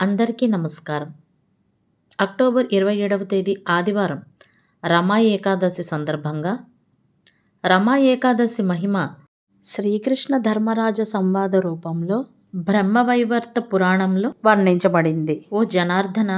అందరికీ నమస్కారం. అక్టోబర్ 27వ తేదీ ఆదివారం రమా ఏకాదశి సందర్భంగా రమా ఏకాదశి మహిమ శ్రీకృష్ణ ధర్మరాజ సంవాద రూపంలో బ్రహ్మవైవర్త పురాణంలో వర్ణించబడింది. ఓ జనార్దన,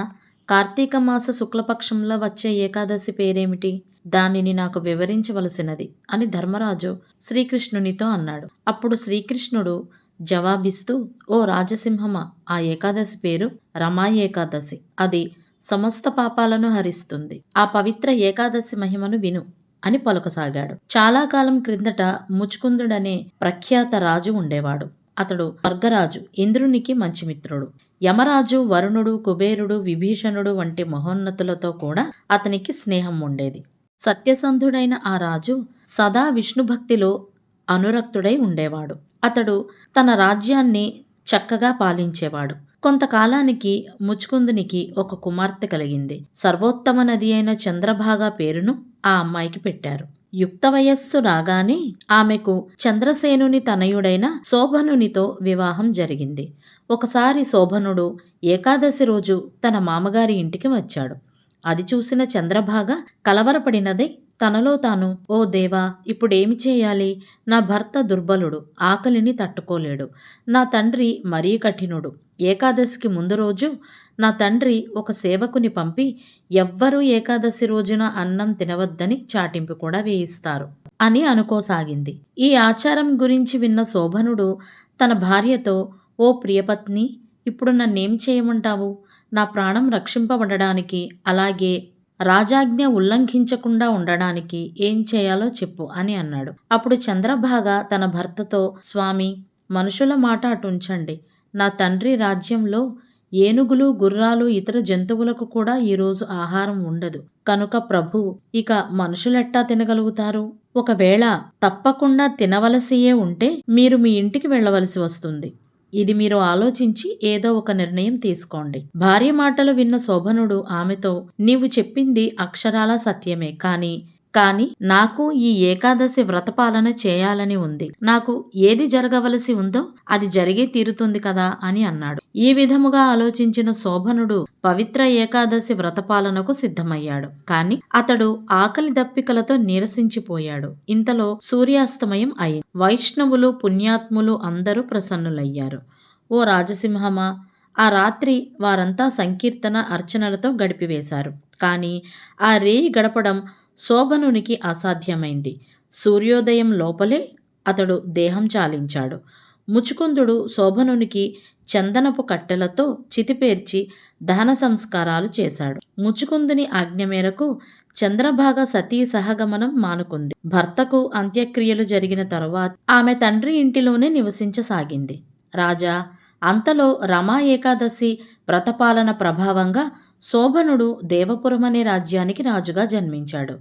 కార్తీక మాస శుక్లపక్షంలో వచ్చే ఏకాదశి పేరేమిటి? దానిని నాకు వివరించవలసినది అని ధర్మరాజు శ్రీకృష్ణునితో అన్నాడు. అప్పుడు శ్రీకృష్ణుడు జవాబిస్తూ, ఓ రాజసింహమా, ఆ ఏకాదశి పేరు రమా ఏకాదశి. అది సమస్త పాపాలను హరిస్తుంది. ఆ పవిత్ర ఏకాదశి మహిమను విను అని పలుకసాగాడు. చాలా కాలం క్రిందట ముచుకుందుడనే ప్రఖ్యాత రాజు ఉండేవాడు. అతడు స్వర్గరాజు, ఇంద్రునికి మంచి మిత్రుడు. యమరాజు, వరుణుడు, కుబేరుడు, విభీషణుడు వంటి మహోన్నతులతో కూడా అతనికి స్నేహం ఉండేది. సత్యసంధుడైన ఆ రాజు సదా విష్ణుభక్తిలో అనురక్తుడై ఉండేవాడు. అతడు తన రాజ్యాన్ని చక్కగా పాలించేవాడు. కొంతకాలానికి ముచుకుందునికి ఒక కుమార్తె కలిగింది. సర్వోత్తమ నది అయిన చంద్రభాగా పేరును ఆ అమ్మాయికి పెట్టారు. యుక్త వయస్సు రాగానే ఆమెకు చంద్రసేనుని తనయుడైన శోభనునితో వివాహం జరిగింది. ఒకసారి శోభనుడు ఏకాదశి రోజు తన మామగారి ఇంటికి వచ్చాడు. అది చూసిన చంద్రభాగ కలవరపడినదై తనలో తాను, ఓ దేవా, ఇప్పుడేమి చేయాలి? నా భర్త దుర్బలుడు, ఆకలిని తట్టుకోలేడు. నా తండ్రి మరీ కఠినుడు. ఏకాదశికి ముందు రోజు నా తండ్రి ఒక సేవకుని పంపి ఎవ్వరూ ఏకాదశి రోజున అన్నం తినవద్దని చాటింపు కూడా వేయిస్తారు అని అనుకోసాగింది. ఈ ఆచారం గురించి విన్న శోభనుడు తన భార్యతో, ఓ ప్రియపత్ని, ఇప్పుడు నన్నేం చేయమంటావు? నా ప్రాణం రక్షింపబడడానికి, అలాగే రాజాజ్ఞ ఉల్లంఘించకుండా ఉండడానికి ఏం చేయాలో చెప్పు అని అన్నాడు. అప్పుడు చంద్రభాగ తన భర్తతో, స్వామి, మనుషుల మాట అటుంచండి. నా తండ్రి రాజ్యంలో ఏనుగులు, గుర్రాలు, ఇతర జంతువులకు కూడా ఈరోజు ఆహారం ఉండదు. కనుక ప్రభు, ఇక మనుషులెట్టా తినగలుగుతారు? ఒకవేళ తప్పకుండా తినవలసియే ఉంటే మీరు మీ ఇంటికి వెళ్ళవలసి వస్తుంది. ఇది మీరు ఆలోచించి ఏదో ఒక నిర్ణయం తీసుకోండి. భార్య మాటలు విన్న శోభనుడు ఆమెతో, నీవు చెప్పింది అక్షరాల సత్యమే, కానీ నాకు ఈ ఏకాదశి వ్రతపాలన చేయాలని ఉంది. నాకు ఏది జరగవలసి ఉందో అది జరిగే తీరుతుంది కదా అని అన్నాడు. ఈ విధముగా ఆలోచించిన శోభనుడు పవిత్ర ఏకాదశి వ్రతపాలనకు సిద్ధమయ్యాడు. కాని అతడు ఆకలి దప్పికలతో నీరసించిపోయాడు. ఇంతలో సూర్యాస్తమయం అయింది. వైష్ణవులు, పుణ్యాత్ములు అందరూ ప్రసన్నులయ్యారు. ఓ రాజసింహమా, ఆ రాత్రి వారంతా సంకీర్తన, అర్చనలతో గడిపివేశారు. కానీ ఆ రేయి గడపడం శోభనునికి అసాధ్యమైంది. సూర్యోదయం లోపలే అతడు దేహం చాలించాడు. ముచుకుందుడు శోభనునికి చందనపు కట్టెలతో చితిపేర్చి దహన సంస్కారాలు చేశాడు. ముచుకుందుని ఆజ్ఞ మేరకు చంద్రభాగ సతీ సహగమనం మానుకుంది. భర్తకు అంత్యక్రియలు జరిగిన తరువాత ఆమె తండ్రి ఇంటిలోనే నివసించసాగింది. రాజా, అంతలో రమా ఏకాదశి వ్రతపాలన ప్రభావంగా శోభనుడు దేవపురం అనే రాజ్యానికి రాజుగా జన్మించాడు.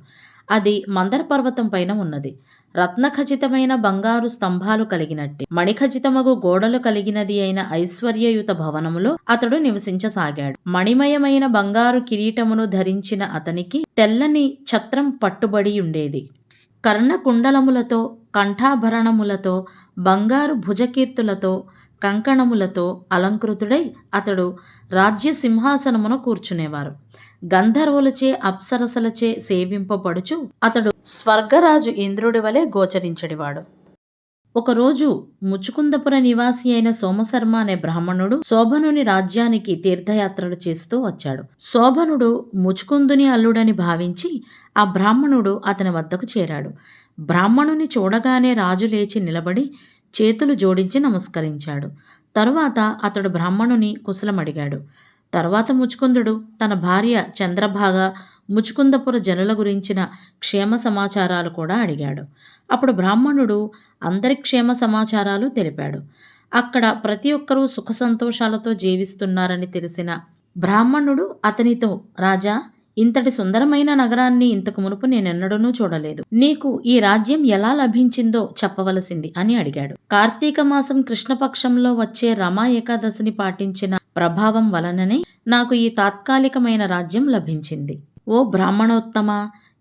అది మందర పర్వతం పైన ఉన్నది. రత్నఖచితమైన బంగారు స్తంభాలు కలిగినట్టి, మణిఖచితమగు గోడలు కలిగినది అయిన ఐశ్వర్యయుత భవనములో అతడు నివసించసాగాడు. మణిమయమైన బంగారు కిరీటమును ధరించిన అతనికి తెల్లని ఛత్రం పట్టుబడి ఉండేది. కర్ణకుండలములతో, కంఠాభరణములతో, బంగారు భుజకీర్తులతో, కంకణములతో అలంకృతుడై అతడు రాజ్య సింహాసనమున కూర్చునేవారు. గంధర్వులచే, అప్సరసలచే సేవింపబడుచు అతడు స్వర్గరాజు ఇంద్రుడి వలె గోచరించడివాడు. ఒకరోజు ముచుకుందపుర నివాసి అయిన సోమశర్మ అనే బ్రాహ్మణుడు శోభనుని రాజ్యానికి తీర్థయాత్రలు చేస్తూ వచ్చాడు. శోభనుడు ముచుకుందుని అల్లుడని భావించి ఆ బ్రాహ్మణుడు అతని వద్దకు చేరాడు. బ్రాహ్మణుని చూడగానే రాజు లేచి నిలబడి చేతులు జోడించి నమస్కరించాడు. తరువాత అతడు బ్రాహ్మణుని కుశలమడిగాడు. తరువాత ముచుకుందుడు తన భార్య చంద్రభాగ, ముచుకుందపుర జనుల గురించిన క్షేమ సమాచారాలు కూడా అడిగాడు. అప్పుడు బ్రాహ్మణుడు అందరి క్షేమ సమాచారాలు తెలిపాడు. అక్కడ ప్రతి ఒక్కరూ సుఖ సంతోషాలతో జీవిస్తున్నారని తెలిసిన బ్రాహ్మణుడు అతనితో, రాజా, ఇంతటి సుందరమైన నగరాన్ని ఇంతకు మునుపు నేనెన్నడూ చూడలేదు. నీకు ఈ రాజ్యం ఎలా లభించిందో చెప్పవలసింది అని అడిగాడు. కార్తీక మాసం కృష్ణపక్షంలో వచ్చే రమా ఏకాదశిని పాటించిన ప్రభావం వలననే నాకు ఈ తాత్కాలికమైన రాజ్యం లభించింది. ఓ బ్రాహ్మణోత్తమ,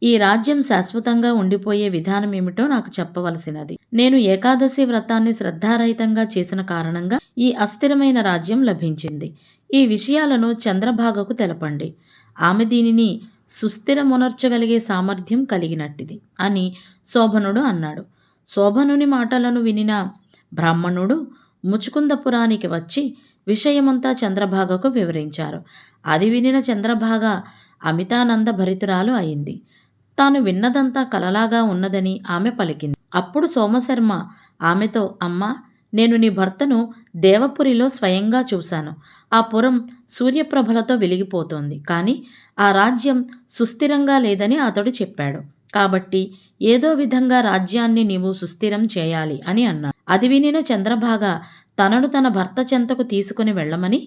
ఈ రాజ్యం శాశ్వతంగా ఉండిపోయే విధానం ఏమిటో నాకు చెప్పవలసినది. నేను ఏకాదశి వ్రతాన్ని శ్రద్ధారహితంగా చేసిన కారణంగా ఈ అస్థిరమైన రాజ్యం లభించింది. ఈ విషయాలను చంద్రభాగకు తెలపండి. ఆమె దీనిని సుస్థిరమునర్చగలిగే సామర్థ్యం కలిగినట్టిది అని శోభనుడు అన్నాడు. శోభనుని మాటలను వినిన బ్రాహ్మణుడు ముచుకుందపురానికి వచ్చి విషయమంతా చంద్రభాగకు వివరించారు. అది వినిన చంద్రభాగ అమితానంద భరితురాలు అయింది. తాను విన్నదంతా కలలాగా ఉన్నదని ఆమె పలికింది. అప్పుడు సోమశర్మ ఆమెతో, అమ్మా, నేను నీ భర్తను దేవపురిలో స్వయంగా చూశాను. ఆ పురం సూర్యప్రభలతో వెలిగిపోతోంది. కానీ ఆ రాజ్యం సుస్థిరంగా లేదని అతడు చెప్పాడు. కాబట్టి ఏదో విధంగా రాజ్యాన్ని నీవు సుస్థిరం చేయాలి అని అన్నాడు. అది వినిన చంద్రభాగ తనను తన భర్త చెంతకు తీసుకుని వెళ్ళమని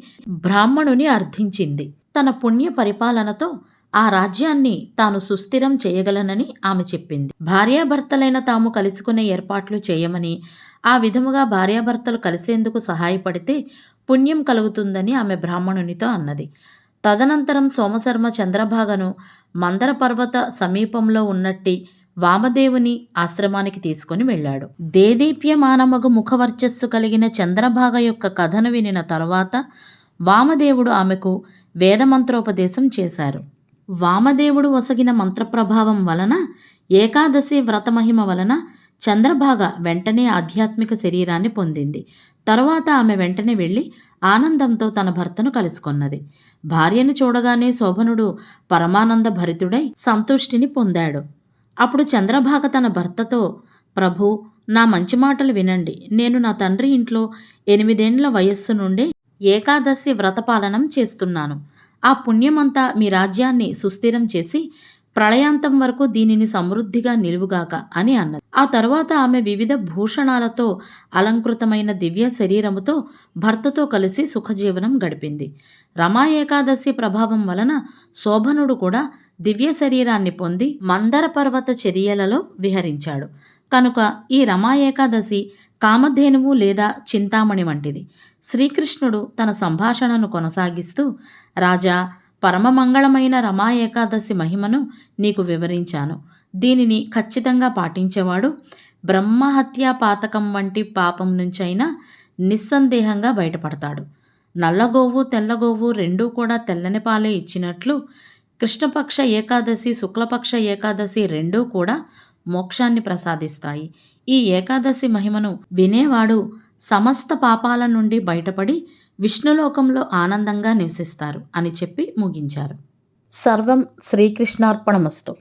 బ్రాహ్మణుని అర్థించింది. తన పుణ్య పరిపాలనతో ఆ రాజ్యాన్ని తాను సుస్థిరం చేయగలనని ఆమె చెప్పింది. భార్యాభర్తలైన తాము కలుసుకునే ఏర్పాట్లు చేయమని, ఆ విధముగా భార్యాభర్తలు కలిసేందుకు సహాయపడితే పుణ్యం కలుగుతుందని ఆమె బ్రాహ్మణునితో అన్నది. తదనంతరం సోమశర్మ చంద్రభాగను మందర పర్వత సమీపంలో ఉన్నట్టి వామదేవుని ఆశ్రమానికి తీసుకుని వెళ్ళాడు. దేదీప్యమానమగు ముఖవర్చస్సు కలిగిన చంద్రభాగ యొక్క కథను వినిన తరువాత వామదేవుడు ఆమెకు వేదమంత్రోపదేశం చేశారు. వామదేవుడు ఒసగిన మంత్రప్రభావం వలన, ఏకాదశి వ్రతమహిమ వలన చంద్రభాగ వెంటనే ఆధ్యాత్మిక శరీరాన్ని పొందింది. తరువాత ఆమె వెంటనే వెళ్ళి ఆనందంతో తన భర్తను కలుసుకొన్నది. భార్యను చూడగానే శోభనుడు పరమానంద భరితుడై సంతుష్టిని పొందాడు. అప్పుడు చంద్రభాగ తన భర్తతో, ప్రభు, నా మంచి మాటలు వినండి. నేను నా తండ్రి ఇంట్లో 8 ఏండ్ల వయస్సు నుండే ఏకాదశి వ్రతపాలనం చేస్తున్నాను. ఆ పుణ్యమంతా మీ రాజ్యాన్ని సుస్థిరం చేసి ప్రళయాంతం వరకు దీనిని సమృద్ధిగా నిలువుగాక అని అన్నది. ఆ తరువాత ఆమె వివిధ భూషణాలతో అలంకృతమైన దివ్య శరీరముతో భర్తతో కలిసి సుఖజీవనం గడిపింది. రమా ఏకాదశి ప్రభావం వలన శోభనుడు కూడా దివ్య శరీరాన్ని పొంది మందర పర్వత చర్యలలో విహరించాడు. కనుక ఈ రమా ఏకాదశి కామధేనువు లేదా చింతామణి వంటిది. శ్రీకృష్ణుడు తన సంభాషణను కొనసాగిస్తూ, రాజా, పరమమంగళమైన రమా ఏకాదశి మహిమను నీకు వివరించాను. దీనిని ఖచ్చితంగా పాటించేవాడు బ్రహ్మహత్యా పాతకం వంటి పాపం నుంచైనా నిస్సందేహంగా బయటపడతాడు. నల్లగోవు తెల్లగోవు రెండూ కూడా తెల్లని పాలే ఇచ్చినట్లు కృష్ణపక్ష ఏకాదశి శుక్లపక్ష ఏకాదశి రెండూ కూడా మోక్షాన్ని ప్రసాదిస్తాయి. ఈ ఏకాదశి మహిమను వినేవాడు సమస్త పాపాల నుండి బయటపడి విష్ణులోకంలో ఆనందంగా నివసిస్తారు అని చెప్పి ముగించారు. సర్వం శ్రీకృష్ణార్పణమస్తు.